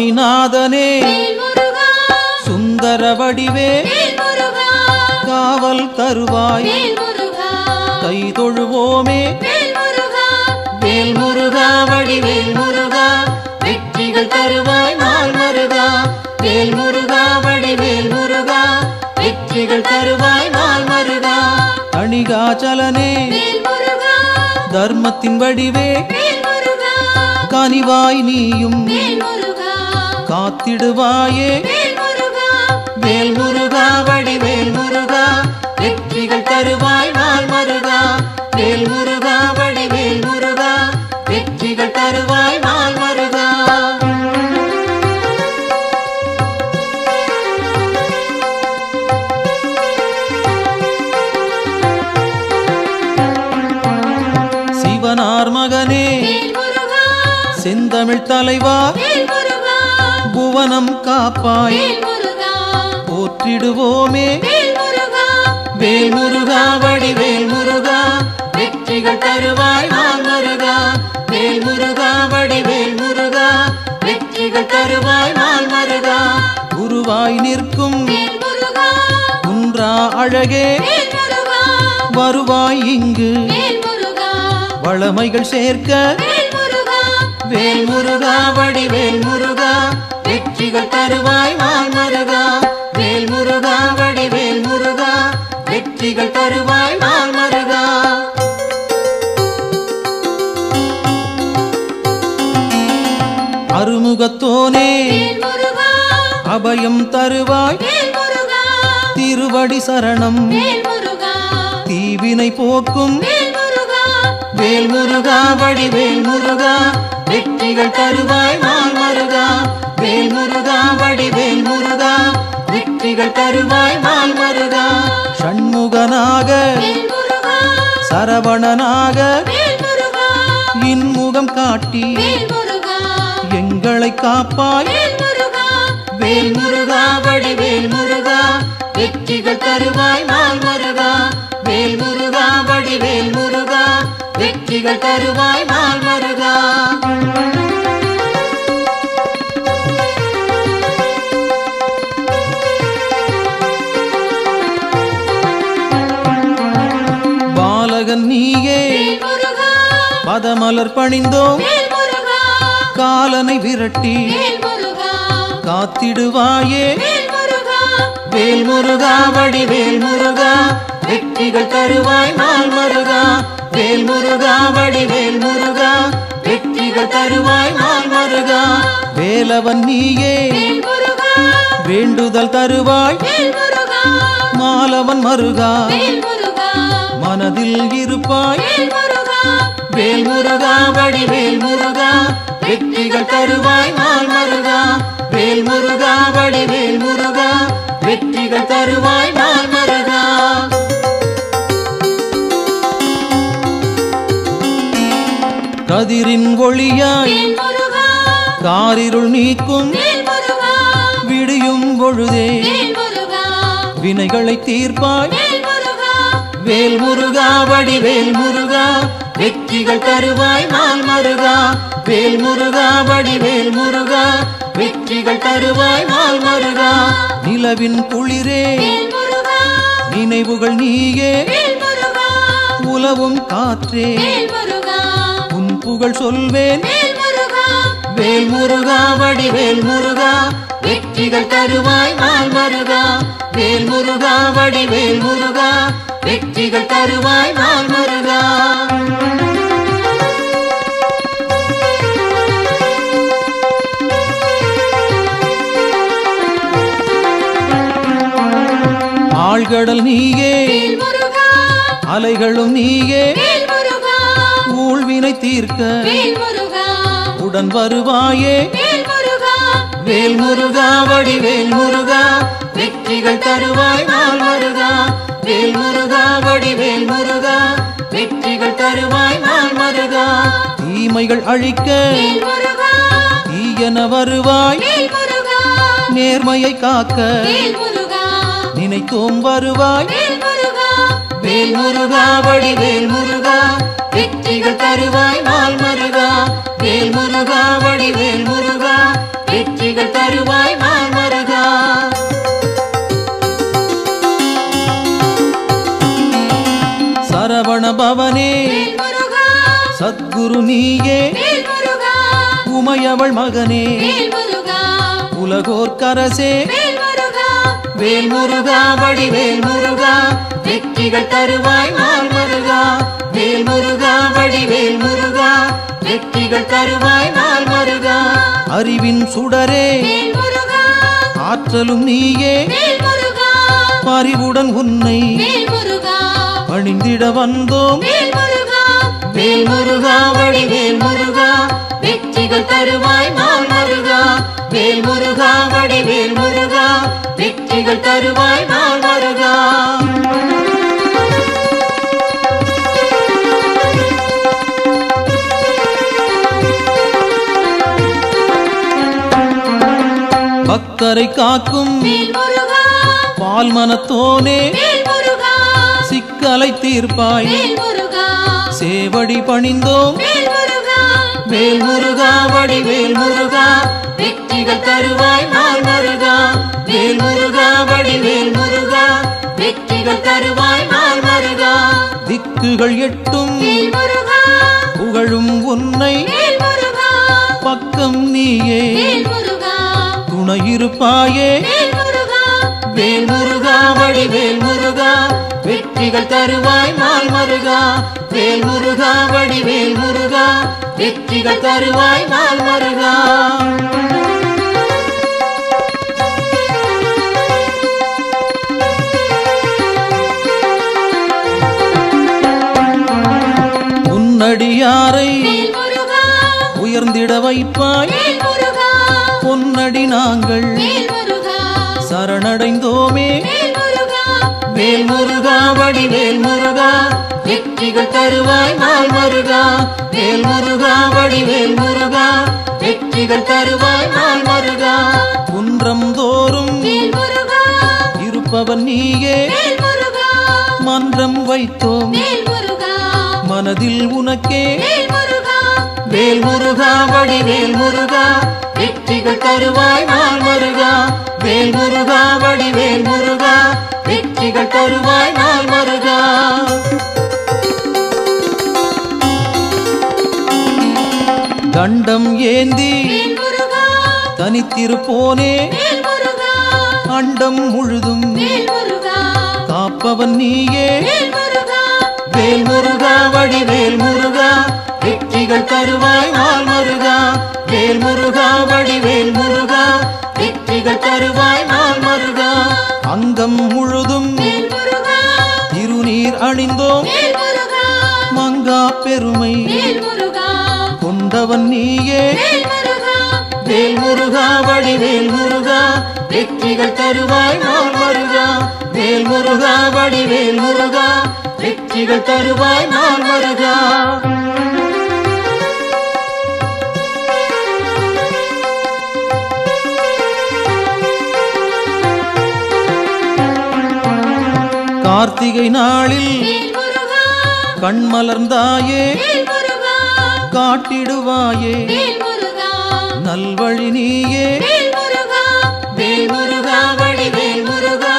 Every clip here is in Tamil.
சுவாமிநாதனே சுந்தர வடிவே காவல் தருவாய் கை தொழுவோமே வேல் முருகா வடிவேல் முருகா வெற்றிகள் தருவாய் நாள் மருகா வேல் முருகா வடிவேல் முருகா வெற்றிகள் தருவாய் நாள் மருகா அணிகாச்சலனே தர்மத்தின் வடிவே கனிவாய் நீயும் காத்திடுவாயே வேல் முருகா வடிவேல் முருகா வெற்றிகள் தருவாய் நாள் மருகா வேல் முருகா வடிவேல் முருகா வெற்றிகள் தருவாய் நாள் மருகா சிவனார் மகனே செந்தமிழ் தலைவா புவனம் காப்பாய் போற்றிடுவோமே வேல் முருகா வடிவேல் முருகா வெற்றிகள் தருவாய் நாள் மருகா வேல் முருகா வடிவேல் முருகா வெற்றிகள் தருவாய் நாள் மருகா குருவாய் நிற்கும் குன்றா அழகே வருவாய் இங்கு வளமைகள் சேர்க்க வேல் முருகா வடிவேல் முருகா வெற்றிகள் தருவாய் நாள் மருகா வேல் முருகா வடிவேல் முருகா வெற்றிகள் தருவாய் நாள் மருகா அருமுகத்தோனே அபயம் தருவாய் திருவடி சரணம் தீவினை போக்கும் வேல் முருகா வடிவேல் முருகா வெற்றிகள் தருவாய் நாள் மருகா வேல் முருகா வடிவேல் முருகா வெற்றிகள் தருவாய் நாள் மருகா ஷண்முகனாக சரவணனாக இன்முகம் காட்டி எங்களை காப்பாய் வேல் முருகா வடிவேல் முருகா வெற்றிகள் தருவாய் நாள் மருகா வேல் முருகா வடிவேல் முருகா வெற்றிகள் தருவாய் நாள் மருகா பாலகன் நீயே பதமலர் பணிந்தோம் காலனை விரட்டி காத்திடுவாயே வேல் முருகா வடிவேல் முருகா வெற்றிகள் தருவாய் நாள் மருகா வேல் முருகா வடிவேல் முருகா வெற்றிகள் தருவாய் நாள் மருகா வேலவன் நீயே வேண்டுதல் தருவாய் மாலவன் மருகா மனதில் இருப்பாய் வேல் முருகா வடிவேல் முருகா வெற்றிகள் தருவாய் நாள் மருகா வேல் முருகா வடிவேல் முருகா வெற்றிகள் தருவாய் நாள் மருகா கதிரின் ஒளியாய் காரிருள் நீக்கும் விடியும் பொழுதே வினைகளை தீர்ப்பாய் வேல் முருகா வடிவேல் முருகா வெற்றிகள் தருவாய் நாள் மருகா வேல் முருகா வடிவேல் முருகா வெற்றிகள் தருவாய் நாள் மருகா நிலவின் குளிரே நினைவுகள் நீயே உலவும் காற்றே உன் புகழ் சொல்வேன் வேல் முருகா வடிவேல் முருகா வெற்றிகள் தருவாய் நாள் மருகா வேல் முருகா வடிவேல் முருகா வெற்றிகள் தருவாய் நாள் மருகா ஆழ்கடல் நீயே அலைகளும் நீயே ஊழ்வினை தீர்க்க உடன் வருவாயே வேல் முருகா வடிவேல் முருகா வெற்றிகள் தருவாய் நாள் மருகா வேல் முருகா வடிவேல் முருகா வெற்றிகள் தருவாய் நாள் மருகா தீமைகள் அழிக்க தீயன வருவாய் நேர்மையை காக்க நினைத்தோம் வருவாய் வேல் முருகா வடிவேல் முருகா வெற்றிகள் தருவாய் நாள் மருகா வேல் முருகா வடிவேல் முருகா வெற்றி வெற்றிகள் தருவாய் நாள் மருகா. சரவண பவனே சத்குரு நீயே உமையவள் மகனே உலகோர்க்கரசே வேல் முருகா வடிவேல் முருகா வெற்றிகள் தருவாய் நாள் மருகா. வேல் முருகா வடிவேல் முருகா வெற்றிகள் தருவாய் நாள் மருகா. அறிவின் சுடரே ஆற்றலும் நீயே பரிவுடன் உன்னை பணிந்திட வந்தோம். வேல் முருகா வடிவேல் முருகா வெற்றிகள் தருவாய் நாள் மருகா. வேல் முருகா வடிவேல் முருகா வெற்றிகள் தருவாய் நாள் மருகா. பக்தரை காக்கும் பால் மனத்தோனே சிக்கலை தீர்ப்பாய் சேவடி பணிந்தோம். வேல் முருகா வடிவேல் முருகா வெற்றிகள் தருவாய் நாள் மருகா. வேல் முருகா வடிவேல் முருகா வெற்றிகள் தருவாய் நாள் மருகா. திக்குகள் எட்டும் புகழும் உன்னை பக்கம் நீயே துணையிருப்பாயே. வேல் முருகா வடிவேல் முருகா வெற்றிகள் தருவாய் நாள் மருகா. வேல் முருகா வடிவேல் முருகா வெற்றிகள் தருவாய் நாள் மருகா. உன்னடியாரை உயர்ந்திட வைப்பாய் பொன்னடி நாங்கள் சரணடைந்தோமே. வேல் முருகா வடிவேல் முருகா வெற்றிகள் தருவாய் நாள் மருகா. வேல் முருகா வடிவேல் முருகா வெற்றிகள் தருவாய் நாள் மருகா. குன்றம் தோறும் இருப்பவன் நீயே மன்றம் வைத்தோம் மனதில் உனக்கே. வேல் முருகா வடிவேல் முருகா வெற்றிகள் தருவாய் நாள் மருகா. வேல் முருகா வடிவேல் முருகா வெற்றிகள் தருவாய் நாள் மருகா. தண்டம் ஏந்தி தனித்திருப்போனே அண்டம் முழுதும் காப்பவன் நீயே. வேல் முருகா வடிவேல் முருகா வெற்றிகள் தருவாய் நாள் மருகா. வேல் முருகா வடிவேல் முருகா வெற்றிகள் தருவாய் நாள் மருகா. அங்கம் முழுதும் திருநீர் அணிந்தோம் மங்கா பெருமை கொண்டவன் நீயே. வேல் முருகா வடிவேல் முருகா வெற்றிகள் தருவாய் நாள் மருகா. வேல் முருகா வடிவேல் முருகா வெற்றிகள் தருவாய் நாள் மருகா. கார்த்திகை நாளில் கண்மலர்ந்தாயே காட்டிடுவாயே நல்வழி நீயே. வேல் முருகா வடிவேல் முருகா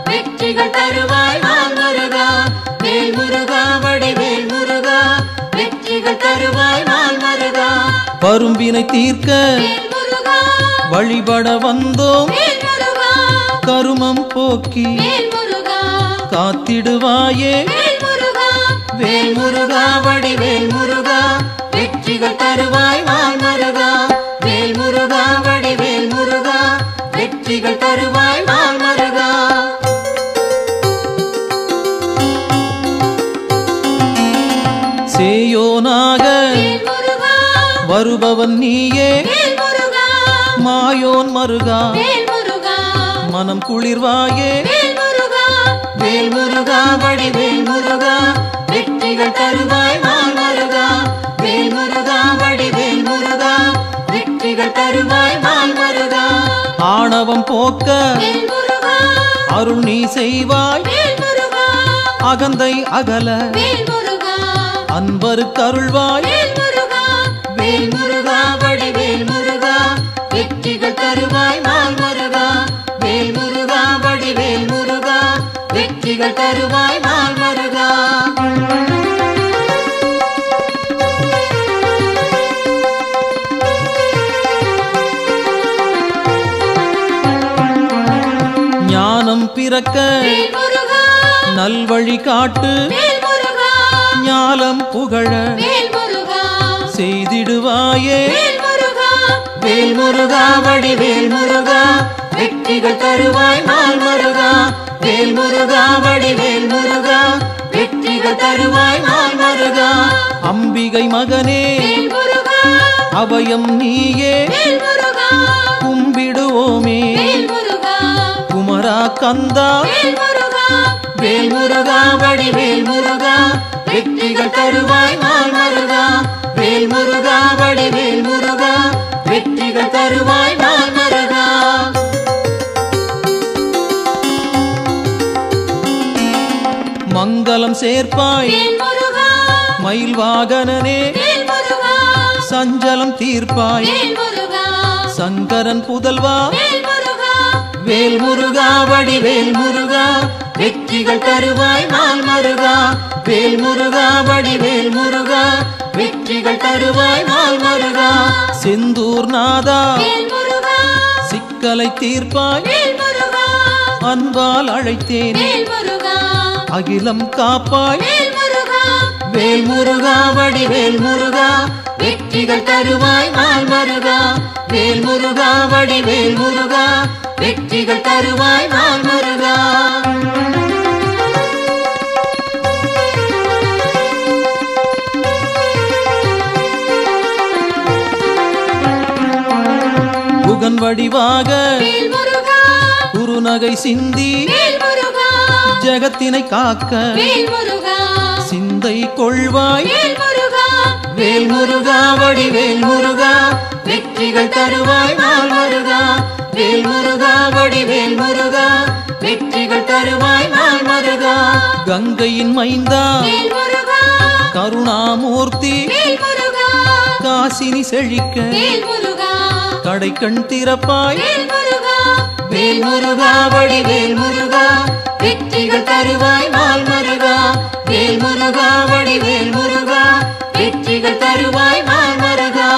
வெற்றிகள் தருவாய் நாள் மருகா. வேல் முருகா வடிவேல் முருகா வெற்றிகள் தருவாய் நாள் மருகா. பரும்பினை தீர்க்க வழிபட வந்தோம் கருமம் போக்கி காத்திடுவாயே. வேல் முருகா வடிவேல் முருகா வெற்றிகள் தருவாய் நாள் மருகா. வேல் முருகா வடிவேல் முருகா வெற்றிகள் தருவாய் நாள் மருகா. சேயோனாக வருபவன் நீயே மாயோன் மருகா மனம் குளிர்வாயே. வேல் முருகா வடிவேல் முருகா வெற்றிகள் தருவாய் நாள் மருகா. வேல் முருகா வடிவேல் முருகா வெற்றிகள் தருவாய் நாள் மருகா. ஆணவம் போக்க அருள் நீ செய்வாய் அகந்தை அகல அன்பருக்கு அருள்வாய். வேல் முருகா வடிவேல் முருகா வெற்றிகள் வெற்றிகள் தருவாய் நாள் முருகா வேல் முருகா வடிவேல் முருகா வெற்றிகள் தருவாய் நாள் முருகா ஞானம் பிறக்க நல்வழி காட்டு ஞாலம் புகழ செய்திடுவாயே வேல் முருகா வடிவேல் முருகா வெற்றிகள் தருவாய் நாள் முருகா வேல் முருகா வடிவேல் முருகா வெற்றிகள் தருவாய் நாள் முருகா அம்பிகை மகனே அபயம் நீயே கும்பிடுவோமே குமரா கந்தா வேல் முருகா வடிவேல் முருகா வெற்றிகள் தருவாய் நாள் முருகா வேல் முருகா வடிவேல் முருகா வெற்றிகள் தருவாய் நாள் முருகா மங்களம் சேர்ப்பாய் மயில் வாகனனே சஞ்சலம் தீர்ப்பாய் சங்கரன் புதல்வா வேல் முருகா வடிவேல் முருகா வெற்றிகள் தருவாய் நாள் முருகா வேல் முருகா வடிவேல் முருகா வெற்றிகள் தருவாய் நாள் முருகா செந்தூர் நாதா சிக்கலை தீர்ப்பாய் அன்பால் அழைத்தேன் அகிலம் காப்பாய் வேல் முருகா வடிவேல் முருகா வெற்றிகள் தருவாய் நாள் முருகா வேல் முருகா வடிவேல் முருகா வெற்றிகள் தருவாய் நாள் முருகா புகன் வடிவாக குறுநகை சிந்தி ஜகத்தினை காக்க சிந்தை கொள்வாய் வேல் முருகா வடிவேல் முருகா வெற்றிகள் தருவாய் நாள் முருகா வேல் முருகா வடிவேல் முருகா வெற்றிகள் தருவாய் நாள் முருகா கங்கையின் மைந்தா கருணாமூர்த்தி காசினி செழிக்க கடை கண் திறப்பாய் வேல் முருகா வடிவேல் முருகா வெற்றிகள் தருவாய் நாள் முருகா வேல் முருகா வடிவேல் முருகா வெற்றிகள் தருவாய் நாள் முருகா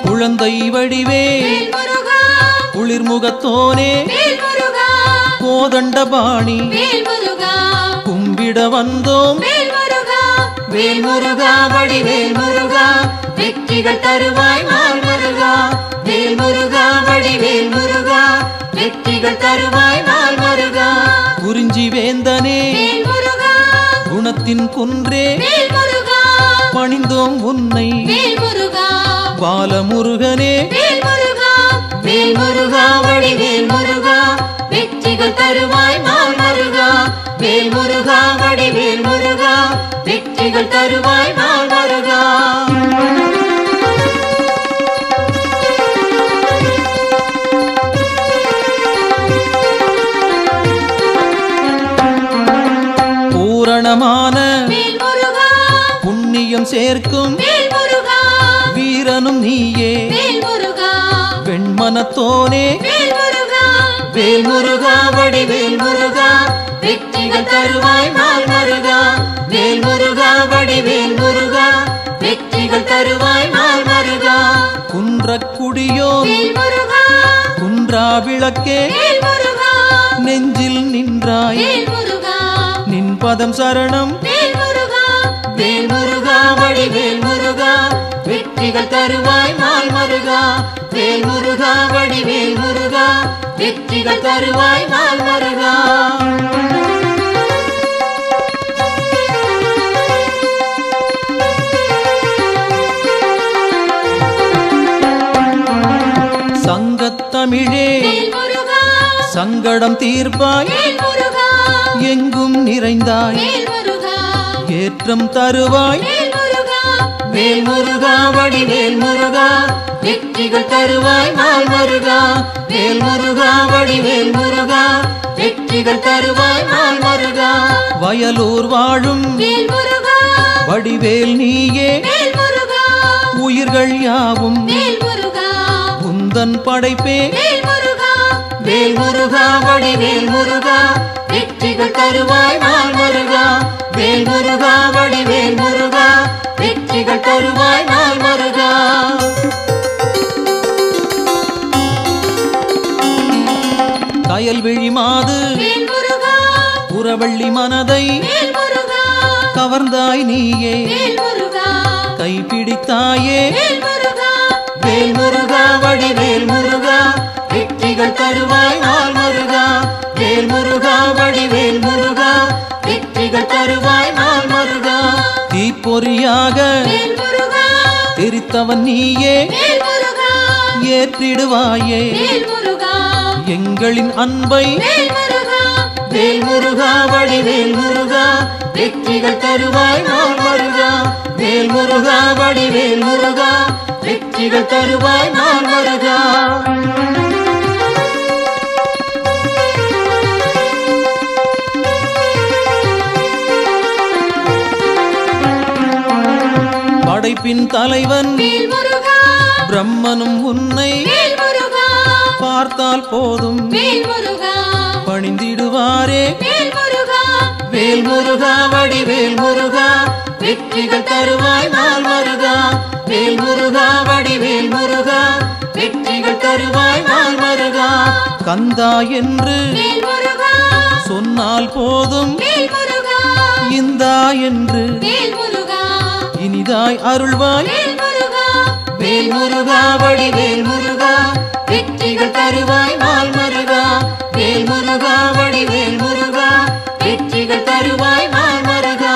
குழந்தை வடிவே குளிர்முகத்தோனே கோதண்டபாணி கும்பிட வந்தோம் வேல் முருகா வடிவேல் முருகா வெற்றிகள் தருவாய் நாள் முருகா வேல் முருகா வடிவேல் முருகா வெற்றிகள் தருவாய் நாள் முருகா குறிஞ்சி வேந்தனே குணத்தின் குன்றே பணிந்தோம் உன்னை பாலமுருகனே வேல் முருகா வடிவேல் முருகா வெற்றிகள் தருவாய் நாள் முருகா வேல் முருகா வடிவேல் முருகா வெற்றிகள் தருவாய் நாள் முருகா பூரணமான புண்ணியம் சேர்க்கும் வீரனும் நீயே வெண்மனத்தோனே வேல் முருகா வடிவேல் முருகா வெற்றிகள் தருவாய் நாள் முருகா வேல் முருகா வடிவேல் முருகா வெற்றிகள் தருவாய் நாள் முருகா குன்றக்குடியோ குன்றா விளக்கே நெஞ்சில் நின்றாய் நின் பதம் சரணம் வேல் முருகா வடிவேல் முருகா வெற்றிகள் தருவாய் நாள் முருகா வேல் முருகா வடிவேல் முருகா வெற்றிகள் தருவாய் நாள் முருகா சங்கத்தமிழே சங்கடம் தீர்ப்பாய் எங்கும் நிறைந்தாய் ஏற்றம் தருவாய் வேல் முருகா வடிவேல் முருகா வெற்றிகள் தருவாய் நாள் முருகா வேல் முருகா வடிவேல் முருகா வெற்றிகள் தருவாய் நாள் முருகா வயலூர் வாழும் வடிவேல் நீயே உயிர்கள் யாவும் வேல் முருகா உந்தன் படைப்பே வேல் முருகா வேல் முருகா வடிவேல் முருகா வெற்றிகள் தருவாய் நாள் முருகா வேல் முருகா வடிவேல் முருகா வெற்றிகள் தருவாய் நாள் முருகா கயல்விழி மாது வேல் முருகா புறவள்ளி மனதை வேல் முருகா கவர்ந்தாய் நீயே வேல் முருகா கைப்பிடித்தாயே வேல் முருகா வேல் முருகா வடிவேல் முருகா வெற்றிகள் தருவாய் நாள் முருகா வேல் முருகா வடிவேல் முருகா வெற்றிகள் தருவாய் நாள் முருகா தீப்பொறியாக வேல் முருகா தெரித்தவன் நீயே வேல் முருகா ஏற்றிடுவாயே வேல் முருகா எங்களின் அன்பை வேல் முருகா வேல் முருகா வடிவேல் முருகா வெற்றிகள் தருவாய் நாள் முருகா வேல் முருகா வடிவேல் முருகா வெற்றிகள் தருவாய் நாள் முருகா படைப்பின் தலைவன் வேல் முருகா பிரம்மனும் உன்னை வேல் முருகா பார்த்தால் போதும் வேல் முருகா பணிந்திடுவாரே வேல் முருகா வேல் முருகா வடிவேல் முருகா வெற்றிகள் தருவாய் நாள் முருகா வேல் முருகா வடிவேல் முருகா வெற்றிகள் தருவாய் நாள் முருகா கந்தா என்று வேல் முருகா சொன்னால் போதும் வேல் முருகா இந்தா என்று வேல் முருகா இனிதாய் அருள்வாய் வேல் முருகா வேல் முருகா வடிவேல் முருகா வெற்றிகள் தருவாய் நாள் முருகா வேல் முருகா வடிவேல் முருகா வெற்றிகள் தருவாய் நாள் முருகா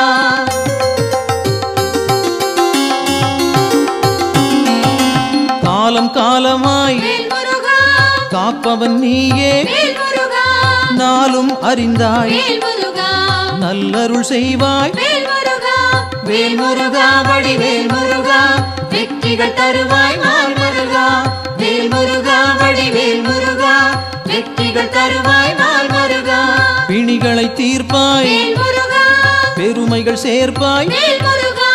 காலம் காலமாய் வேல் முருகா காப்பவன் நீயே வேல் முருகா நாளும் அறிந்தாய் வேல் முருகா நல்லருள் செய்வாய் வேல் முருகா வேல் முருகா வடிவேல் முருகா வெற்றிகள் தருவாய் நாள் முருகா வேல் முருகா வடிவேல் முருகா வெற்றிகள் தருவாய் நாள் முருகா பிணிகளை தீர்ப்பாய் வேல் முருகா பெருமைகள் சேர்ப்பாய் வேல் முருகா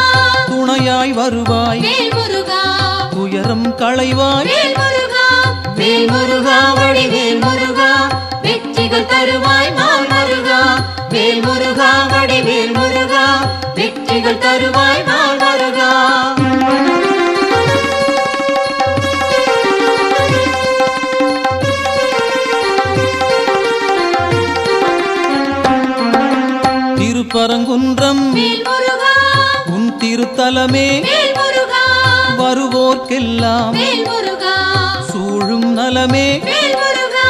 துணையாய் வருவாய் வேல் முருகா துயரம் களைவாய் வேல் முருகா வேல் முருகா வடிவேல் முருகா வெற்றிகள் தருவாய் நாள் முருகா வேல் முருகா வடிவேல் முருகா வெற்றிகள் தருவாய் நாள் முருகா திருப்பரங்குன்றம் வேல் முருகா உன் திருத்தலமே வேல் முருகா வருவோர்க்கெல்லாம் வேல் முருகா சூழும் நலமே வேல் முருகா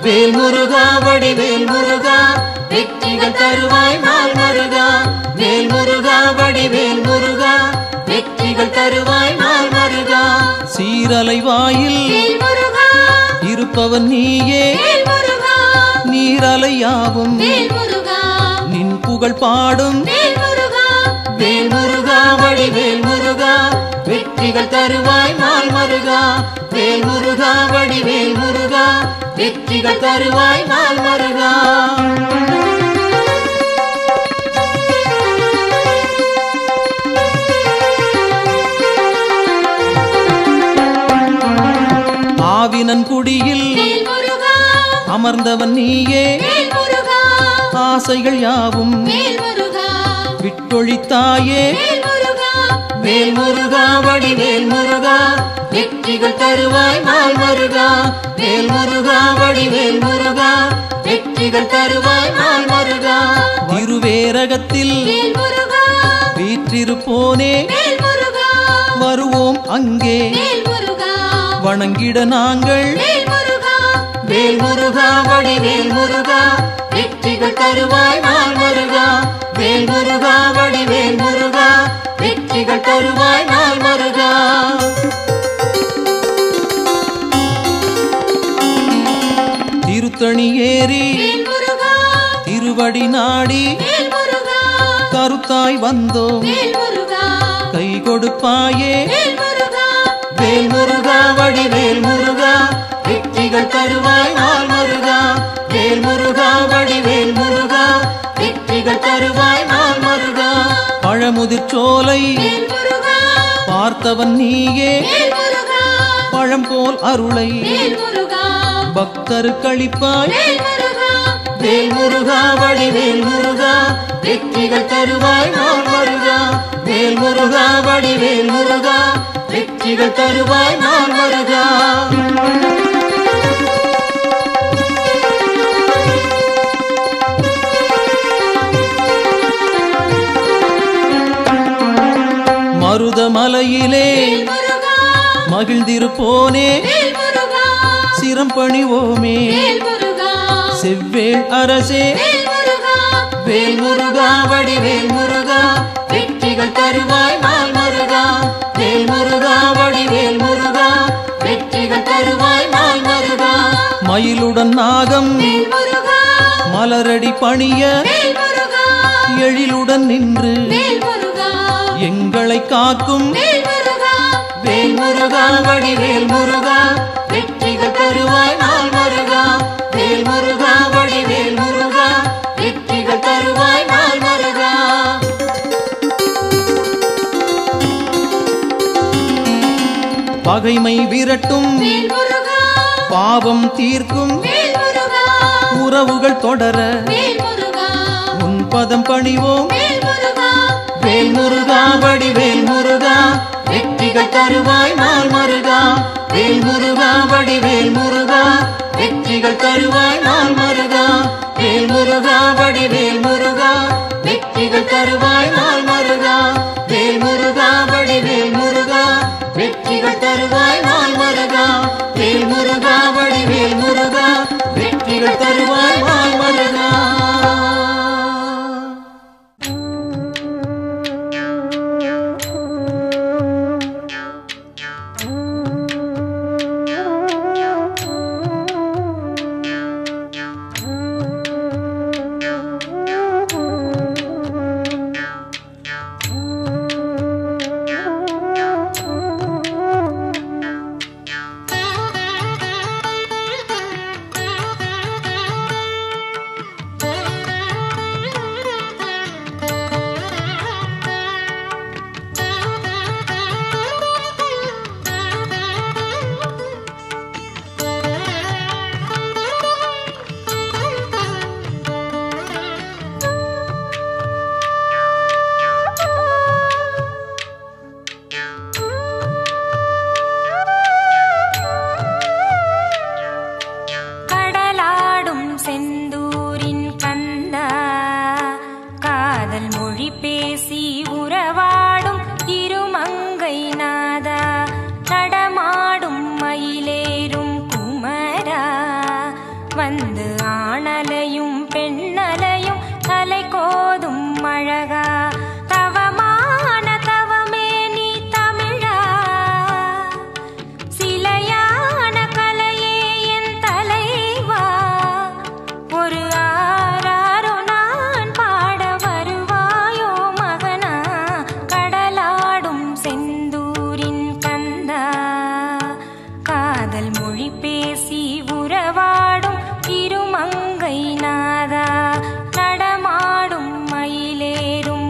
வேல் முருகா வடிவேல் முருகா வெற்றிகள் தருவாய் நாள் முருகா வேல் முருகா வடிவேல் முருகா வெற்றிகள் தருவாய் நாள் முருகா சீரலை வாயில் வேல் முருகா இருப்பவன் நீயே வேல் முருகா நீரலையாவும் வேல் முருகா நின் புகழ் பாடும் வேல் முருகா வேல் முருகா வடிவேல் முருகா வெற்றிகள் தருவாய் நாள் முருகா வேல் முருகா வடிவேல் முருகா வெற்றிகள் தருவாய் நாள் முருகா ஆவினன் குடியில் வேல் முருகா அமர்ந்தவன் நீயே வேல் முருகா ஆசைகள் யாவும் வேல் முருகா விட்டொழித்தாயே வேல் முருகா வேல் முருகா வடிவேல் முருகா வெற்றிகள் தருவாய் நாள் முருகா வேல் முருகா வடிவேல் முருகா வெற்றிகள் தருவாய் நாள் முருகா திருவேரகத்தில் வேல் முருகா வீற்றிருப்போனே வேல் முருகா வருவோம் அங்கே வேல் முருகா வணங்கிட நாங்கள் வேல் முருகா வேல் முருகா வடிவேல் முருகா வெற்றிகள் தருவாய் நாள் முருகா வேல் முருகா வடிவேல் முருகா வெற்றிகள் தருவாய் நாள் முருகா திருத்தணி ஏறி வேல் முருகா திருவடி நாடி வேல் முருகா கருத்தாய் வந்தோம் வேல் முருகா கை கொடுப்பாயே வேல் முருகா வேல் முருகா வடிவேல் முருகா வெற்றிகள் தருவாய் நாள் முருகா வேல் முருகா வடிவேல் முருகா வெற்றிகள் தருவாய் நாள் முருகா பழமுதிர்ச்சோலை வேல் முருகா பார்த்தவன் நீயே வேல்முருகா பழம் போல் அருளை வேல்முருகா பக்தருக்களிப்பாய் வேல்முருகா வேல்முருகா வடிவேல் முருகா வெற்றிகள் தருவாய் நாள் முருகா வேல்முருகா வடிவேல் முருகா வெற்றிகள் தருவாய் நாள் முருகா மருதமலையிலே வேல்முருகா மகிழ்ந்திருப்போனே வேல்முருகா சிரம் பணிவோமே வேல்முருகா செவ்வேள் அரசே வேல்முருகா வேல்முருகா வடிவேல் முருகா வெற்றிகள் தருவாய் நாள் முருகா வேல்முருகா வடிவேல் முருகா வெற்றிகள் தருவாய் நாள் முருகா மயிலுடன் நாகம் வேல்முருகா மலரடி பணிய வேல்முருகா எழிலுடன் நின்று வேல்முருகா எங்களை காக்கும் வேல்முருகா வேல்முருகா வடிவேல் முருகா வெற்றிகள் தருவாய் நாள் முருகா வேல்முருகா வடிவேல் முருகா வெற்றிகள் தருவாய் நாள் முருகா பகைமை விரட்டும் வேல்முருகா பாவம் தீர்க்கும் வேல்முருகா உறவுகள் தொடர வேல்முருகா உன் பதம் பணிவோம் வேல்முருகா வேல்முருகா வடிவேல் முருகா வெற்றிகள் தருவாய் நாள் முருகா வேல்முருகா வடிவேல் முருகா வெற்றிகள் தருவாய் நாள் முருகா வேல்முருகா வடிவேல் முருகா வெற்றிகள் தருவாய் நாள் முருகா வேல்முருகா வடிவேல் முருகா வெற்றிகள் தருவாய் நாள் முருகா வேல்முருகா வடிவேல் முருகா வெற்றிகள் தருவாய் நாள் முருகா இருமங்கை நாதா நடமாடும் மயிலேறும்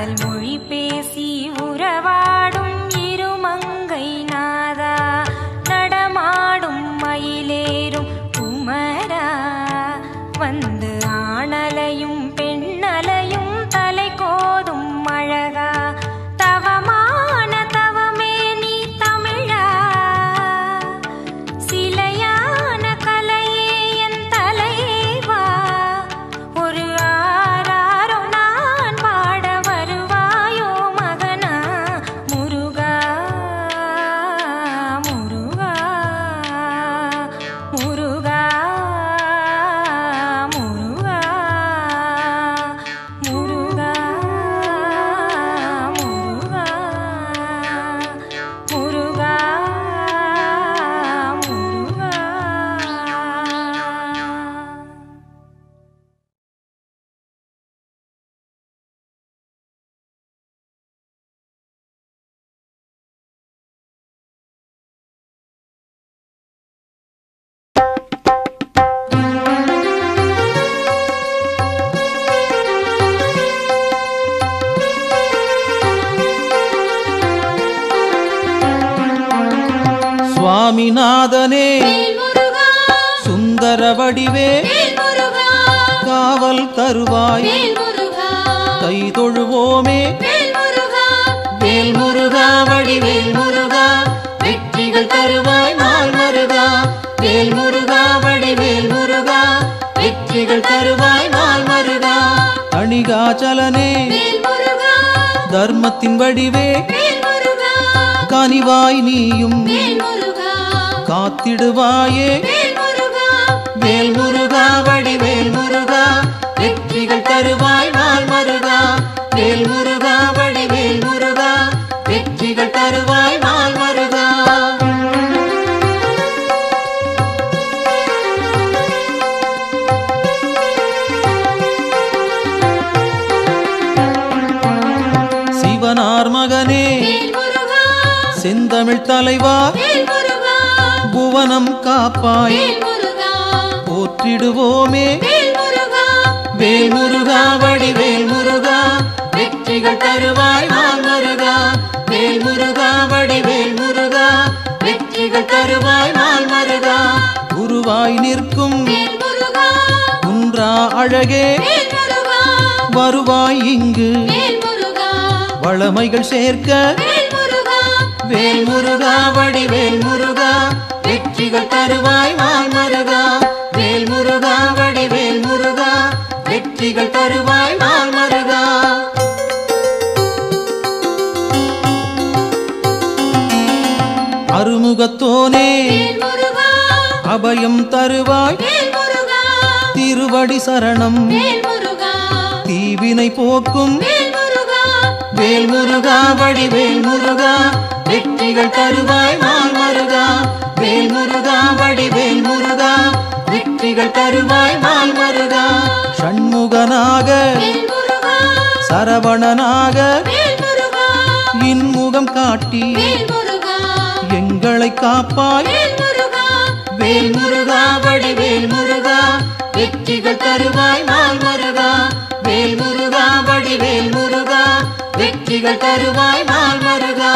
காதல் மொழி பேசி உறவாடும் இருமங்கை நாதா நடமாடும் மயிலேறும் குமரா வந்து ஆணலையும் பெண்ணலையும் தலை கோதும் அழகா தவமான தவமே நீ தமிழா சிலையான கலையே என் தலைவா ஒரு ஆராரோ நான் பாட வருவாயோ மகனா முருகா முருகா முருகா முருகா முருகா முருகா முருகா முருகா. சுவாமிநாதனே சுந்தர வடிவே காவல் தருவாய் கை தொழுவோமே வேல் முருகா வடிவேல் முருகா வெற்றிகள் தருவாய் நாள் மருகா வேல் முருகா வடிவேல் முருகா வெற்றிகள் தருவாய் நாள் மருகா அணிகாச்சலனே வேல் முருகா தர்மத்தின் வடிவே வேல் முருகா கனிவாய் நீயும் வேல் முருகா காத்திடுவாயே வேல் முருகா வேல் முருகா வடிவேல் முருகா வெற்றிகள் தருவாய் நாள் மருகா வேல் முருகா வடிவேல் முருகா வெற்றிகள் தருவாய் நாள் மருகா சிவனார் மகனே வேல் முருகா செந்தமிழ் தலைவா வேல் முருகா புவனம் காப்பாய் வேல் முருகா போற்றிடுவோமே வேல் முருகா வேல் முருகா வடிவேல் முருகா வெற்றிகள் தருவாய் நாள் மருகா வேல் முருகா வடிவேல் முருகா வெற்றிகள் தருவாய் நாள் மருகா குருவாய் நிற்கும் வேல் முருகா குன்றா அழகே வேல் முருகா வருவாய் இங்கு வேல் முருகா வளமைகள் சேர்க்க வேல் முருகா வேல் முருகா வடிவேல் முருகா வெற்றிகள் தருவாய் நாள் மருகா வேல் முருகா வடிவேல் முருகா வெற்றிகள் தருவாய் நாள் மருகா அருமுகத்தோனே வேல் முருகா அபயம் தருவாய் வேல் முருகா திருவடி சரணம் வேல் முருகா தீவினை போக்கும் வேல் முருகா வேல் முருகா வடிவேல் முருகா வெற்றிகள் தருவாய் நாள் மருகா வேல் முருகா வடிவேல் முருகா வெற்றிகள் தருவாய் நாள் மருகா ஷண்முகனாக வேல் முருகா சரவணனாக வேல் முருகா இன்முகம் காட்டி வேல் முருகா எங்களை காப்பாய் வேல் முருகா வேல் முருகா வடிவேல் முருகா வெற்றிகள் தருவாய் நாள் மருகா வேல் முருகா வடிவேல் முருகா வெற்றிகள் தருவாய் நாள் மருகா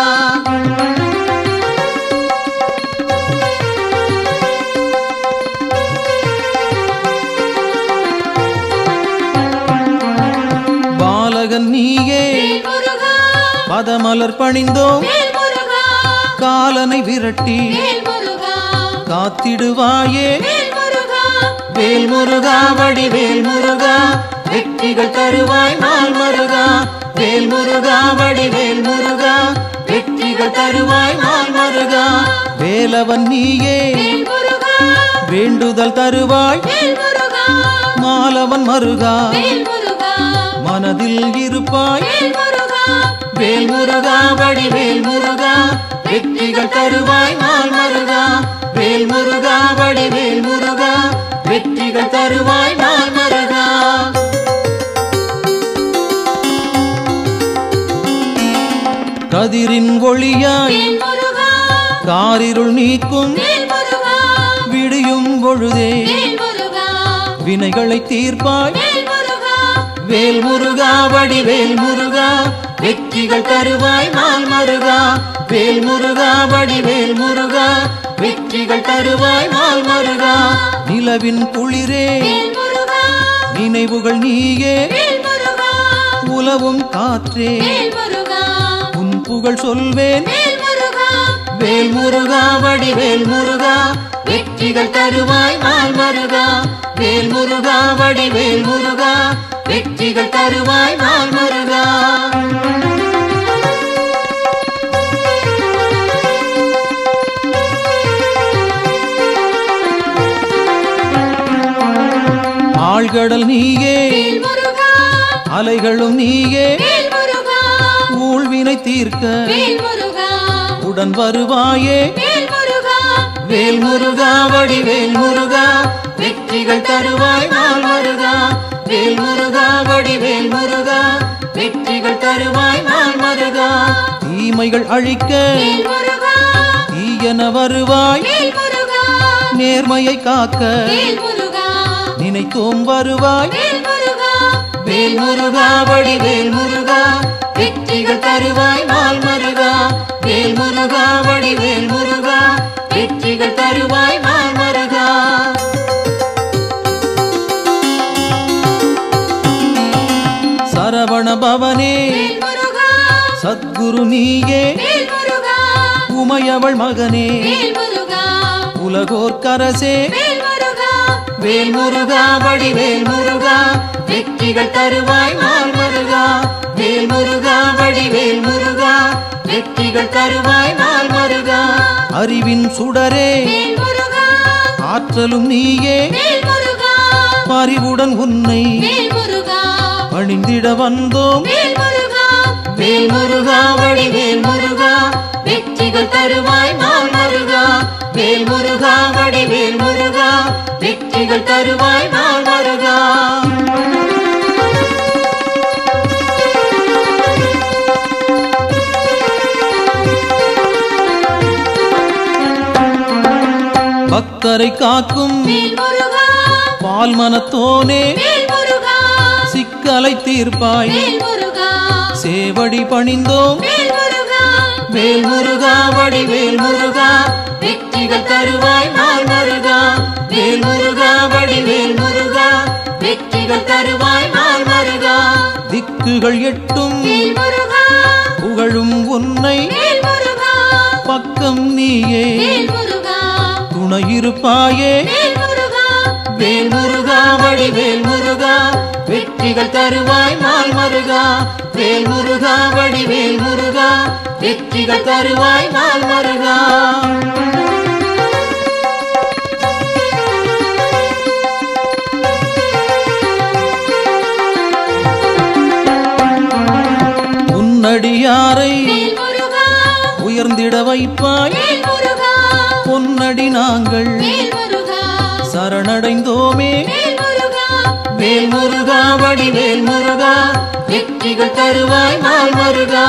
பாலகன் நீயே வேல் முருகா பதமலர் பணிந்தோம் வேல் முருகா காலனை விரட்டி வேல் முருகா காத்திடுவாயே வேல் முருகா வேல் முருகா வடிவேல் முருகா வெற்றிகள் தருவாய் நாள் மருகா வேல் முருகா வடிவேல் முருகா வெற்றிகள் தருவாய் நாள் மருகா வேலவன் நீயே வேல் முருகா வேண்டுதல் தருவாய் வேல் முருகா மாலவன் மருகா வேல் முருகா மனதில் இருப்பாய் வேல் முருகா வேல் முருகா வடிவேல் முருகா வெற்றிகள் தருவாய் நாள் மருகா வேல் முருகா வடிவேல் முருகா வெற்றிகள் தருவாய் நாள் மருகா கதிரின் ஒளியாய் வேல் முருகா காரிருள் நீக்கும் வேல் முருகா விடியும் பொழுதே வேல் முருகா வினைகளை தீர்ப்பாய் வேல் முருகா வேல் முருகா வடிவேல் முருகா வெற்றிகள் தருவாய் நாள் மருகா வேல் முருகா வடிவேல் முருகா வெற்றிகள் தருவாய் நாள் மருகா நிலவின் குளிரே வேல் முருகா நினைவுகள் நீயே வேல் முருகா உலவும் காற்றே வேல் முருகா உன் புகழ் சொல்வேன் வேல் முருகா வேல் முருகா வடிவேல் முருகா வெற்றிகள் தருவாய் நாள் மருகா வேல் முருகா வடிவேல் முருகா வெற்றிகள் தருவாய் நாள் மருகா ஆழ்கடல் நீயே வேல் முருகா அலைகளும் நீயே வேல் முருகா ஊழ்வினை தீர்க்க வேல் முருகா உடன் வருவாயே வேல் முருகா வேல் முருகா வடிவேல் முருகா வெற்றிகள் தருவாய் நாள் மருகா வேல் முருகா வடிவேல் முருகா வெற்றிகள் தருவாய் நாள் மருகா தீமைகள் அழிக்க வேல் முருகா தீயன வருவாய் வேல் முருகா நேர்மையை காக்க வேல் முருகா நினைத்தோம் வருவாய் வேல் முருகா வேல் முருகா வடிவேல் முருகா வெற்றிகள் தருவாய் நாள் மருகா வேல் முருகா வடிவேல் முருகா வெற்றிகள் தருவாய் நாள் மருகா சரவண பவனே வேல் முருகா சத்குரு நீயே வேல் முருகா உமையவள் மகனே வேல் முருகா உலகோர்க்கரசே வேல் முருகா வேல் முருகா வடிவேல் முருகா வெற்றிகள் தருவாய் நாள் மருகா வேல் முருகா வடிவேல் முருகா வெற்றிகள் தருவாய் நாள் மருகா அறிவின் சுடரே வேல் முருகா ஆற்றலும் நீயே வேல் முருகா பரிவுடன் உன்னை வேல் முருகா பணிந்திட வந்தோம் வேல் முருகா வேல் முருகா வடிவேல் முருகா வெற்றிகள் தருவாய் நாள் மருகா வேல் முருகா வடிவேல் முருகா வெற்றிகள் தருவாய் நாள் மருகா பக்தரை காக்கும் வேல் முருகா பால் மனத்தோனே வேல் முருகா சிக்கலை தீர்ப்பாய் வேல் முருகா சேவடி பணிந்தோம் வேல் முருகா வேல் முருகா வடிவேல் முருகா வெற்றிகள் தருவாய் நாள் மருகா வேல் முருகா வடிவேல் முருகா வெற்றிகள் தருவாய் நாள் மருகா திக்குகள் எட்டும் வேல் முருகா புகழும் உன்னை வேல் முருகா பக்கம் நீயே வேல் முருகா துணையிருப்பாயே வேல் முருகா வேல் முருகா வடிவேல் முருகா வெற்றிகள் தருவாய் நாள் மருகா வேல் முருகா வடிவேல் முருகா வெற்றிகள் தருவாய் நாள் மருகா உன்னடியாரை வேல் முருகா உயர்ந்திட வைப்பாய் வேல் முருகா பொன்னடி நாங்கள் வேல் முருகா சரணடைந்தோமே வேல் முருகா வேல் முருகா வடிவேல் முருகா வெற்றிகள் தருவாய் நாள் மருகா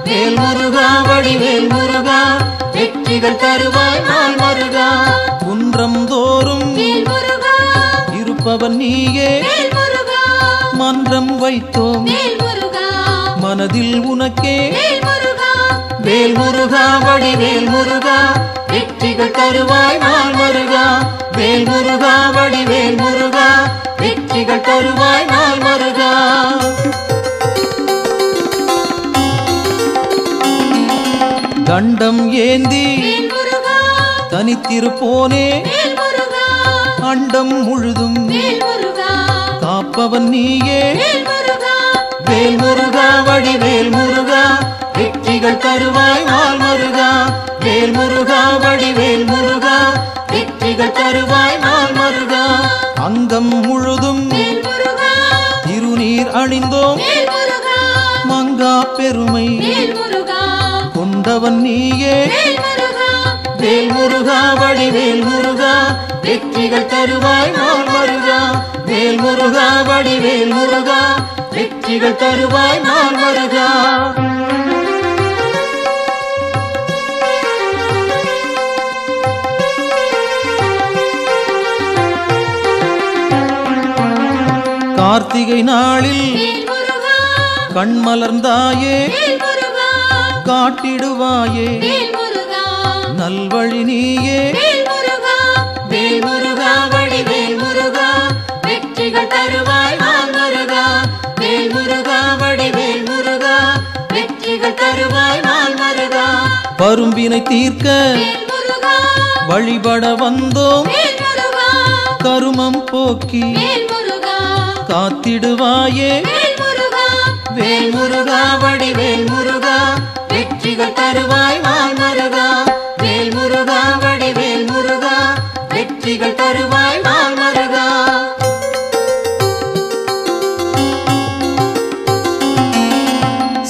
வேல் முருகா வடிவேல் முருகா வெற்றிகள் தருவாய் நாள் மருகா குன்றம் தோறும் வேல் முருகா இருப்பவன் நீயே வேல் முருகா மன்றம் வைத்தோம் வேல் முருகா மனதில் உனக்கே வேல் முருகா வேல் முருகா வடிவேல் முருகா வெற்றிகள் தருவாய் நாள் மருகா வேல் முருகா வடிவேல் முருகா வெற்றிகள் தருவாய் நாள் மருகா தண்டம் ஏந்தி வேல் முருகா தனித்திருப்போனே வேல் முருகா அண்டம் முழுதும் வேல் முருகா காப்பவன் நீயே வேல் முருகா வேல் முருகா வடிவேல் முருகா வெற்றிகள் தருவாய் நாள் மருகா வேல் முருகா வடிவேல் முருகா வெற்றிகள் தருவாய் நாள் மருகா அங்கம் முழுதும் வேல் முருகா திருநீர் அணிந்தோம் வேல் முருகா மங்கா பெருமை வேல் முருகா கொண்டவன் நீயே வேல் முருகா வேல் முருகா வடிவேல் முருகா வெற்றிகள் தருவாய் நாள் மருகா வேல் முருகா வடிவேல் முருகா வெற்றிகள் தருவாய் நாள் மருகா கார்த்திகை நாளில் வேல் முருகா கண்மலர்ந்தாயே வேல் முருகா காட்டிடுவாயே வேல் முருகா நல்வழி நீயே வேல் முருகா வேல் முருகா வடிவேல் முருகா வெற்றிகள் தருவாய் நாள் முருகா வேல் முருகா வடிவேல் முருகா வெற்றிகள் தருவாய் நாள் முருகா பரும்பினை தீர்க்க வேல் முருகா வழிபட வந்தோம் வேல் முருகா கருமம் போக்கி வேல் முருகா காத்திடுவாயே வேல் முருகா வேல் முருகா வடிவேல் முருகா வெற்றிகள் தருவாய் நாள் முருகா வேல் முருகா வடிவேல் முருகா வெற்றிகள் தருவாய் நாள் முருகா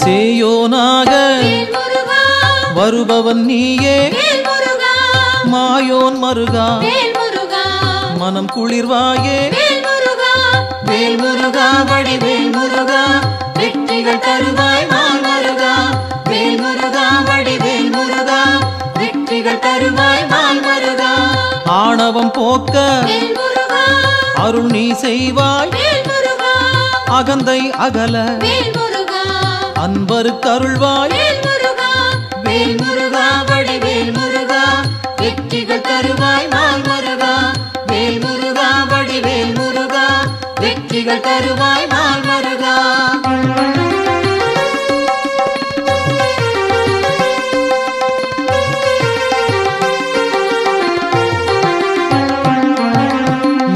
சேயோனாக வேல் முருகா வருபவன் நீயே வேல் முருகா மாயோன் மருகா வேல் முருகா மனம் குளிர்வாயே வேல் முருகா வேல் முருகா வடிவேல் முருகா வெற்றிகள் தருவாய் நாள் முருகா வேல் முருகா வடிவேல் முருகா வெற்றிகள் தருவாய் நாள் முருகா ஆணவம் போக்க வேல் முருகா அருள் நீ செய்வாய் வேல் முருகா அகந்தை அகல வேல் முருகா அன்பருக்கு அருள்வாய் வேல் முருகா வேல் முருகா வடிவேல் முருகா வெற்றிகள் தருவாய் நாள் முருகா வேல் முருகா வடிவேல் முருகா வெற்றிகள் தருவாய் நாள் முருகா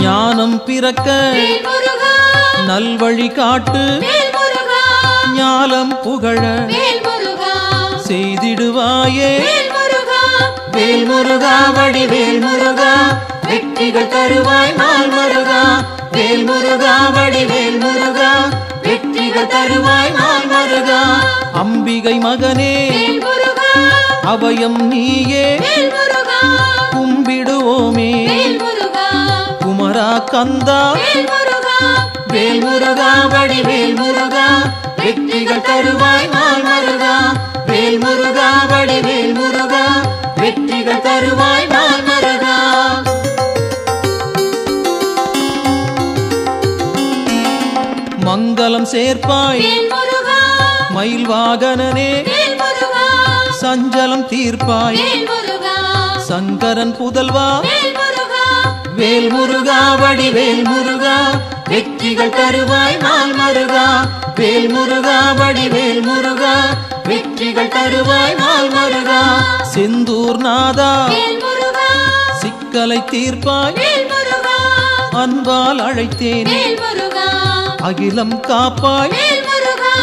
ஞானம் பிறக்க வேல் முருகா நல்வழி காட்டு வேல் முருகா ஞாலம் புகழ வேல் முருகா செய்திடுவாயே வேல் முருகா வேல் முருகா வடிவேல் முருகா வெற்றிகள் தருவாய் நாள் முருகா வேல் முருகா வடிவேல் முருகா வெற்றிகள் தருவாய் நாள் முருகா அம்பிகை மகனே வேல் முருகா அபயம் நீயே வேல் முருகா கும்பிடுவோமே வேல் முருகா குமரா கந்தா வேல் முருகா வேல் முருகா வடிவேல் முருகா வெற்றிகள் தருவாய் நாள் முருகா வேல் முருகா வடிவேல் முருகா வெற்றிகள் தருவாய் நாள் முருகா மங்களம் சேர்ப்பாய் வேல் முருகா மயில் வாகனனே வேல் முருகா சஞ்சலம் தீர்ப்பாய் வேல் முருகா சங்கரன் புதல்வா வேல் முருகா வேல் முருகா வடிவேல் முருகா வெற்றிகள் தருவாய் நாள் முருகா வேல் முருகா வடிவேல் முருகா வெற்றிகள் தருவாய் நாள் முருகா செந்தூர் நாதா வேல் முருகா சிக்கலை தீர்ப்பாய் வேல் முருகா அன்பால் அழைத்தேன் வேல் முருகா அகிலம் காப்பாய் வேல் முருகா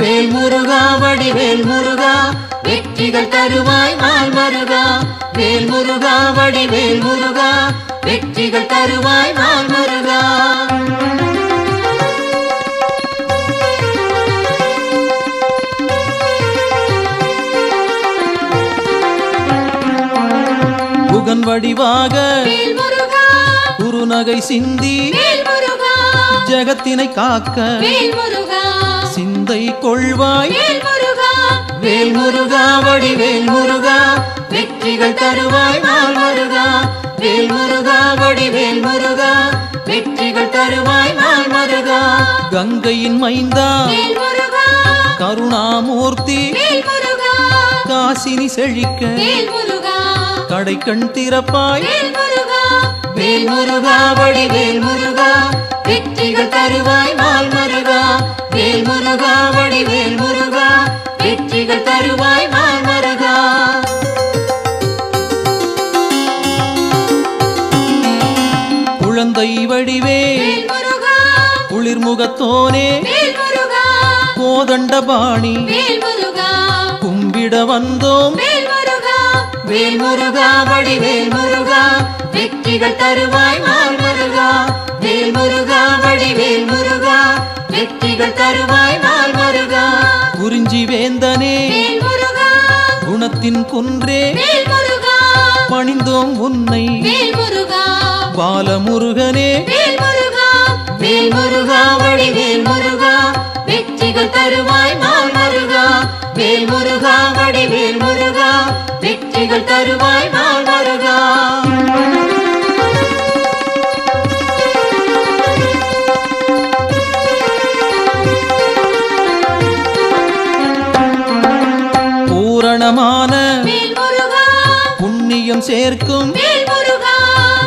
வேல் முருகா வடிவேல் முருகா வெற்றிகள் தருவாய் நாள் முருகா வேல் முருகா வடிவேல் முருகா வெற்றிகள் தருவாய் நாள் முருகா புகன் வடிவாக வேல் முருகா குறுநகை சிந்தி வேல் முருகா ஜகத்தினை காக்க வேல் முருகா சிந்தை கொள்வாய் வேல் முருகா வேல் முருகா வடிவேல் முருகா வெற்றிகள் தருவாய் நாள் முருகா வேல் முருகா வடிவேல் முருகா வெற்றிகள் தருவாய் நாள் முருகா கங்கையின் மைந்தா வேல் முருகா கருணாமூர்த்தி வேல் முருகா காசினி செழிக்க வேல் முருகா கடைக்கண் திறப்பாய் வேல் முருகா வேல் முருகா வடிவேல் முருகா வெற்றிகள் தருவாய் நாள் முருகா வேல் முருகா வடிவேல் முருகா வெற்றிகள் தருவாய் நாள் முருகா குழந்தை வடிவே வேல் முருகா குளிர்முகத்தோனே வேல் முருகா கோதண்டபாணி வேல் முருகா கும்பிட வந்தோம் வேல் முருகா வேல் முருகா வடிவேல் முருகா வெற்றிகள் தருவாய் நாள் முருகா வேல் முருகா வடிவேல் முருகா வெற்றிகள் தருவாய் நாள் முருகா குறிஞ்சி வேந்தனே வேல் முருகா குணத்தின் குன்றே வேல் முருகா பணிந்தோம் உன்னை வேல் முருகா பாலமுருகனே வேல் முருகா வேல் முருகா வடிவேல் முருகா வெற்றிகள் தருவாய் நாள் முருகா வேல் முருகா வடிவேல் முருகா வெற்றிகள் தருவாய் நாள் முருகா கோடிகள் சேர்க்கும் வேல் முருகா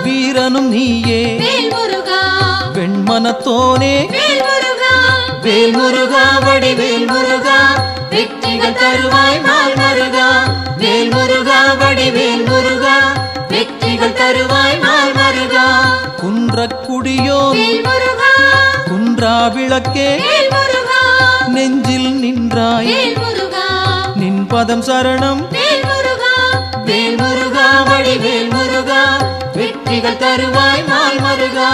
வீரனும் நீயே வேல் முருகா வெண்மனத்தோனே வேல் முருகா வேல் முருகா வடிவேல் முருகா வெற்றிகள் தருவாய் நாள் முருகா வேல் முருகா வடிவேல் முருகா வெற்றிகள் தருவாய் நாள் முருகா குன்றக்குடியோன் வேல் முருகா குன்றா விளக்கே வேல் முருகா நெஞ்சில் நின்றாய் வேல் முருகா நின் பதம் சரணம் வேல் முருகா வேல் முருகா வடிவேல் முருகா வெற்றிகள் தருவாய் நாள் முருகா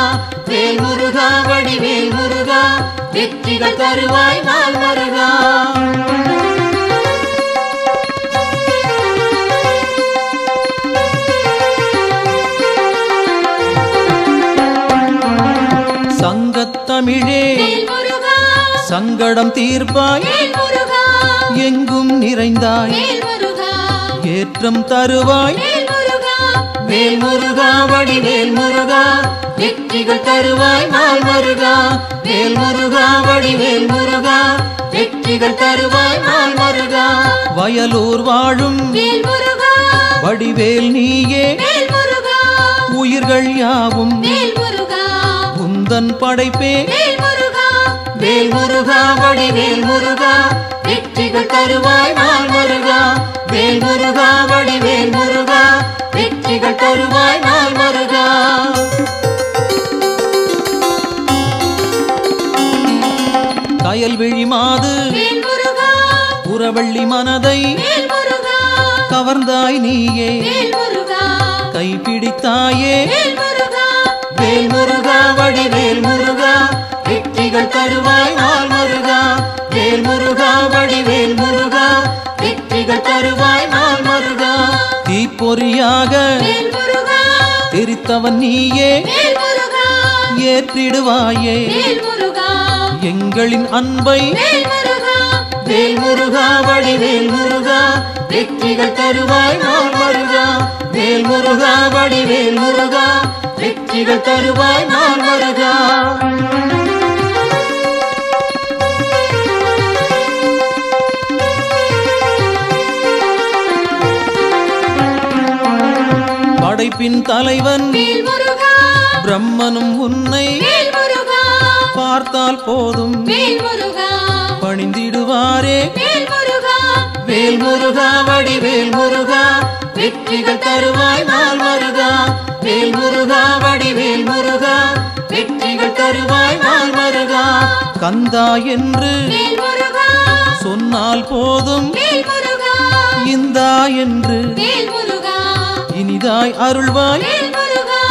வேல் முருகா வடிவேல் முருகா வெற்றிகள் தருவாய் நாள் முருகா சங்கத்தமிழே வேல் முருகா சங்கடம் தீர்ப்பாய் வேல் முருகா எங்கும் நிறைந்தாய் வேல் முருகா ஏற்றம் தருவாய் வேல் முருகா வேல் முருகா வடிவேல் முருகா வெற்றிகள் தருவாய் நாள் முருகா வேல் முருகா வடிவேல் முருகா வெற்றிகள் தருவாய் நாள் முருகா வயலூர் வாழும் வேல் முருகா வடிவேல் நீயே வேல் முருகா உயிர்கள் யாவும் வேல் முருகா உந்தன் படைப்பே வேல் முருகா வேல் முருகா வடிவேல் முருகா வெற்றிகள் தருவாய் நாள் முருகா வேல் முருகா வடிவேல் முருகா வெற்றிகள் தருவாய் நாள் முருகா கயல்விழி மாது வேல் முருகா புறவள்ளி மனதை வேல் முருகா கவர்ந்தாய் நீயே வேல் முருகா கைப்பிடித்தாயே வேல் முருகா வேல் முருகா வடிவேல் முருகா வெற்றிகள் தருவாய் நாள் முருகா வேல் முருகா வடிவேல் முருகா வெற்றிகள் தருவாய் நாள் முருகா தீப்பொறியாக வேல் முருகா தெரித்தவன் நீயே வேல் முருகா ஏற்றிடுவாயே வேல் முருகா எங்களின் அன்பை வேல் முருகா வேல் முருகா வடிவேல் முருகா வெற்றிகள் தருவாய் நாள் முருகா வேல் முருகா வடிவேல் முருகா வெற்றிகள் தருவாய் நாள் முருகா படைப்பின் தலைவன் வேல் முருகா பிரம்மனும் உன்னை வேல் முருகா பார்த்தால் போதும் வேல் முருகா பணிந்திடுவாரே வேல் முருகா வேல் முருகா வடிவேல் முருகா வெற்றிகள் தருவாய் நாள் முருகா வேல் முருகா வடிவேல் முருகா வெற்றிகள் தருவாய் நாள் முருகா கந்தா என்று வேல் முருகா சொன்னால் போதும் வேல் முருகா இந்தா என்று வேல் முருகா இனிதாய் அருள்வாய் வேல் முருகா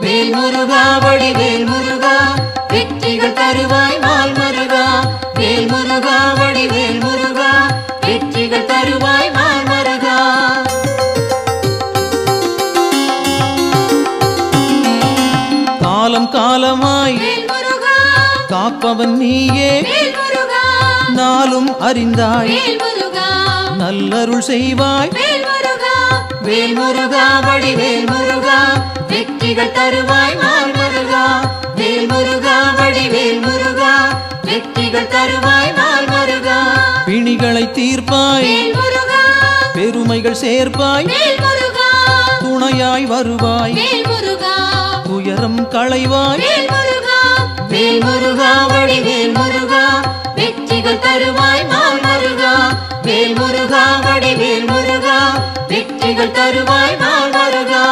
வேல் முருகா வடிவேல் முருகா வெற்றிகள் தருவாய் நாள் முருகா வேல் முருகா வடிவேல் முருகா வெற்றிகள் தருவாய் நாள் முருகா காலம் காலமாய் வேல் முருகா காப்பவன் நீயே வேல் முருகா நாளும் அறிந்தாய் வேல் முருகா நல்லருள் செய்வாய் வேல் முருகா வேல் முருகா வடிவேல் முருகா வெற்றிகள் தருவாய் நாள் முருகா வேல் முருகா வடிவேல் முருகா வெற்றிகள் தருவாய் நாள் முருகா பிணிகளை தீர்ப்பாய் வேல் முருகா பெருமைகள் சேர்ப்பாய் வேல் முருகா துணையாய் வருவாய் வேல் முருகா துயரம் களைவாய் வேல் முருகா வேல் முருகா வடிவேல் முருகா வெற்றிகள் தருவாய் நாள் முருகா வேல் முருகா வடிவேல் முருகா வெற்றிகள் தருவாய் நாள் முருகா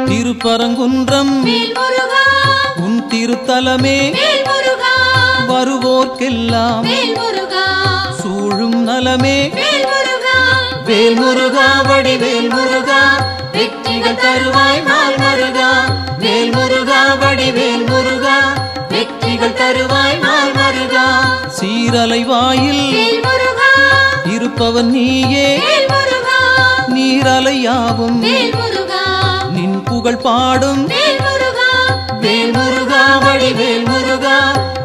திருப்பரங்குன்றம் வேல் முருகா உன் திருத்தலமே வேல் முருகா வருவோர்க்கெல்லாம் வேல் முருகா சூழும் நலமே வேல் முருகா வேல் முருகா வடிவேல் முருகா வெற்றிகள் தருவாய் நாள் முருகா வேல் முருகா வடிவேல் முருகா வெற்றிகள் தருவாய் நாள் முருகா சீரலை வாயில் வேல் முருகா இருப்பவன் நீயே வேல் முருகா நீரலையாவும் வேல் முருகா நின் புகழ் பாடும் வேல் முருகா வேல் முருகா வடிவேல் முருகா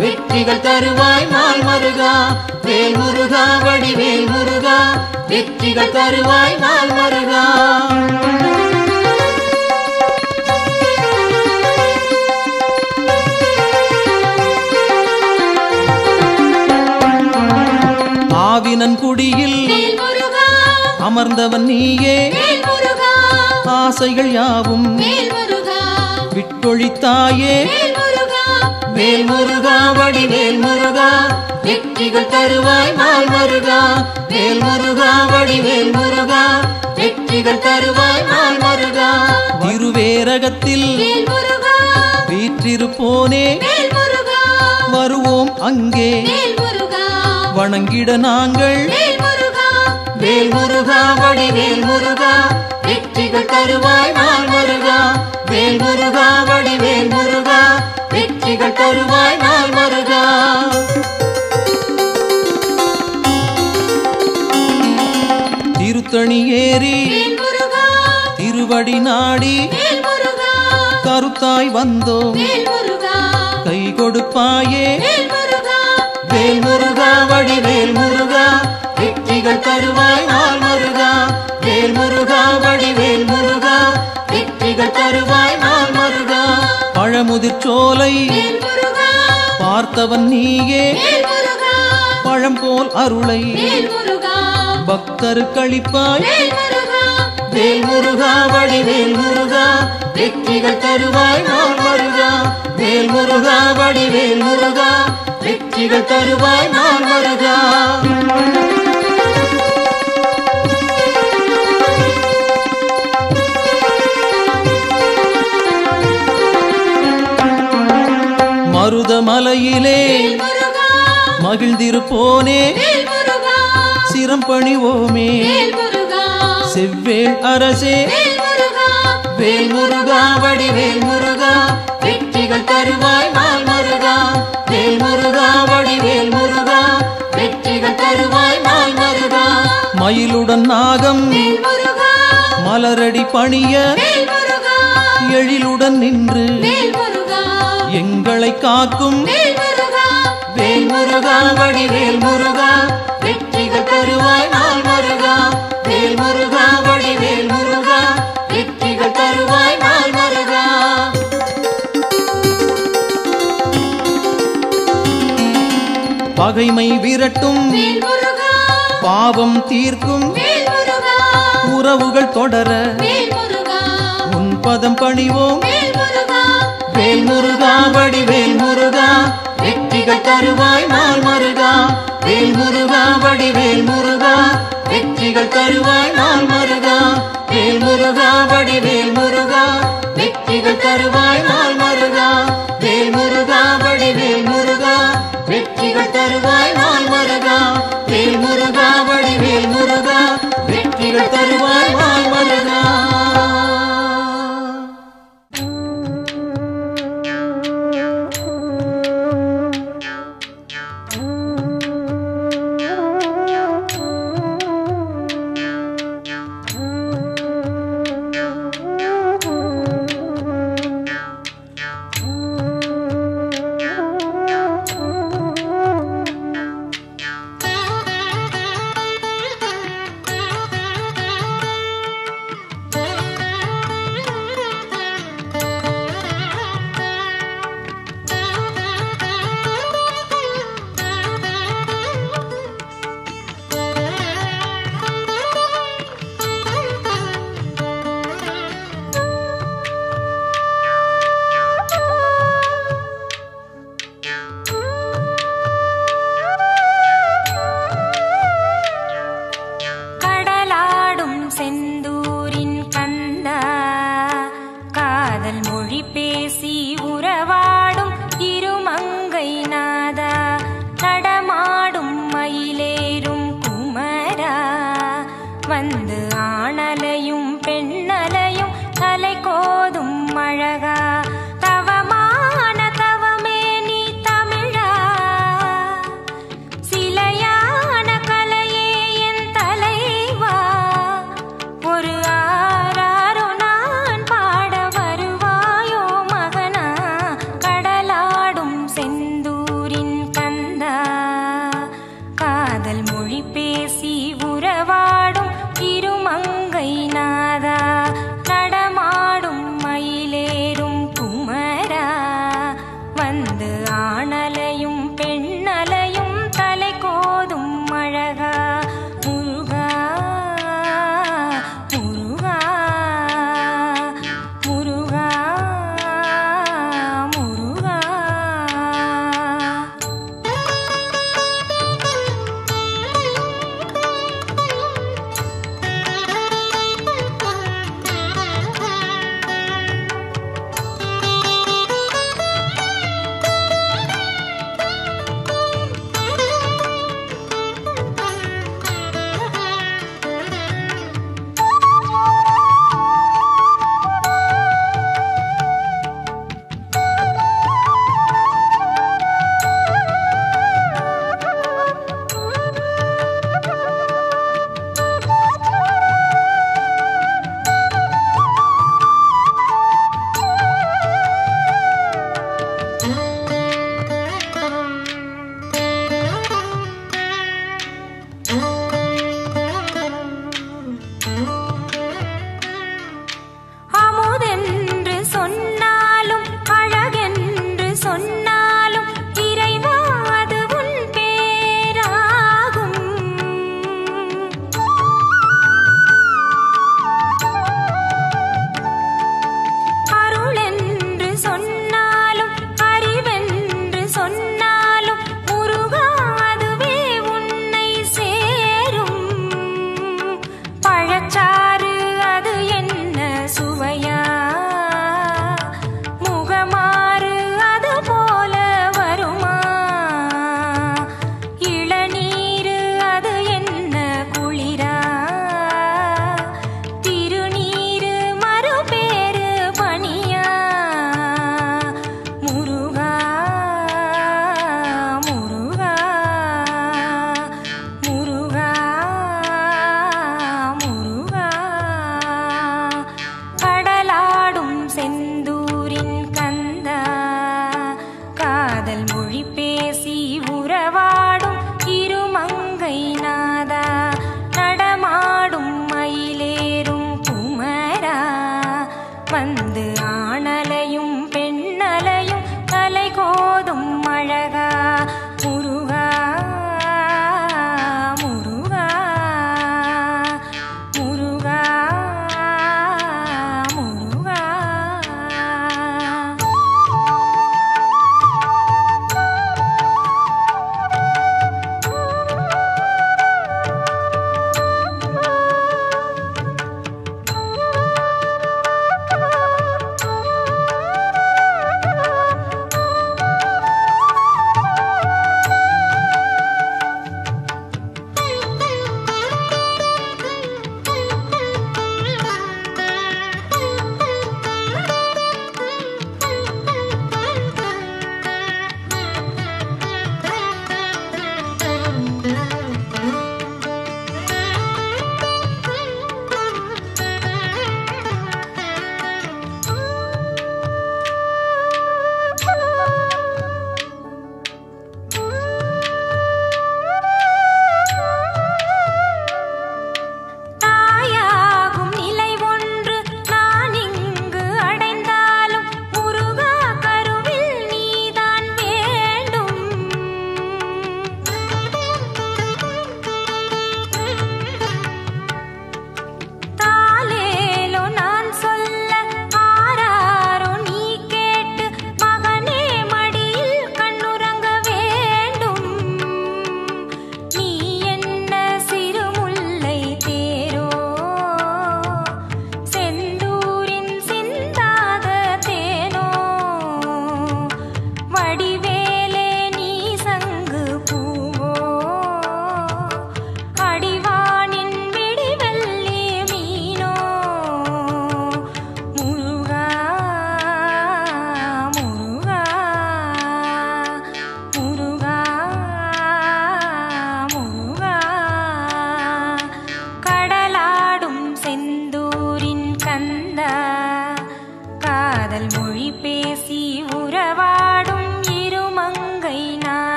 வெற்றிகள் தருவாய் நாள் முருகா வேல் முருகா வடிவேல் முருகா வெற்றிகள் தருவாய் நாள் முருகா மன்னன் குடியில் வேல் முருகா அமர்ந்தவன் நீயே வேல் முருகா ஆசைகள் யாவும் வேல் முருகா விட்டொழித்தாயே வேல் முருகா வேல் முருகா வடிவேல் முருகா வெற்றிகள் தருவாய் நாள் முருகா வேல் முருகா வடிவேல் முருகா வெற்றிகள் தருவாய் நாள் முருகா திருவேரகத்தில் வேல் முருகா வீற்றிருப்போனே வேல் முருகா வருவோம் அங்கே வேல் முருகா வணங்கிட நாங்கள் வேல் முருகா வேல் முருகா வடிவேல் முருகா வெற்றிகள் தருவாய் நாள் முருகா வேல் முருகா வடிவேல் முருகா வெற்றிகள் தருவாய் நாள் முருகா திருத்தணி ஏறி வேல் முருகா திருவடி நாடி வேல் முருகா கருத்தாய் வந்தோம் வேல் முருகா கை கொடுப்பாயே வேல் முருகா வேல் முருகா வடிவேல் முருகா வெற்றிகள் தருவாய் நாள் முருகா வேல் முருகா வடிவேல் முருகா வெற்றிகள் தருவாய் நாள் முருகா பழமுதிர்ச்சோலை வேல் முருகா பார்த்தவன் நீயே வேல் முருகா பழம் போல் அருளை வேல் முருகா பக்தருக்களிப்பாய் வேல் முருகா வேல் முருகா வடிவேல் முருகா வெற்றிகள் தருவாய் நாள் முருகா வேல் முருகா வடிவேல் முருகா வெற்றிகள் தருவாய் நாள் முருகா மருதமலையிலே வேல் முருகா மகிழ்ந்திருப்போனே வேல் முருகா சிரம் பணிவோமே வேல் முருகா செவ்வேள் அரசே வேல் முருகா வேல் முருகா வடிவேல் முருகா வெற்றிகள் தருவாய் நாள் முருகா வேல் முருகா வடிவேல் முருகா வெற்றிகள் தருவாய் நாள் முருகா மயிலுடன் நாகம் வேல் முருகா மலரடி பணிய வேல் முருகா எழிலுடன் நின்று வேல் முருகா எங்களை காக்கும் வேல் முருகா வேல் முருகா வடிவேல் முருகா வெற்றிகள் தருவாய் நாள் முருகா வேல் முருகா வடிவேல் முருகா வெற்றிகள் தருவாய் நாள் முருகா பகைமை விரட்டும் வேல் முருகா பாவம் தீர்க்கும் வேல் முருகா உறவுகள் தொடர வேல் முருகா உன் பதம் பணிவோம் வேல் முருகா வேல் முருகா வடிவேல் முருகா வெற்றிகள் தருவாய் நாள் முருகா வேல் முருகா வடிவேல் முருகா வெற்றிகள் தருவாய் நாள் முருகா வேல் முருகா வடிவேல் முருகா வெற்றிகள் தருவாய் நாள் முருகா வேல் முருகா வடிவேல் முருகா வெற்றிகள் தருவாய் நாள் முருகா வேல் முருகா வடிவேல் முருகா வெற்றிகள் தருவாய் நாள் முருகா கடலாடும் செந்தூரின் கந்தா காதல் மொழி பேசி உறவாடும் இருமங்கை நாதா நடமாடும் மயிலேறும் குமரா வந்து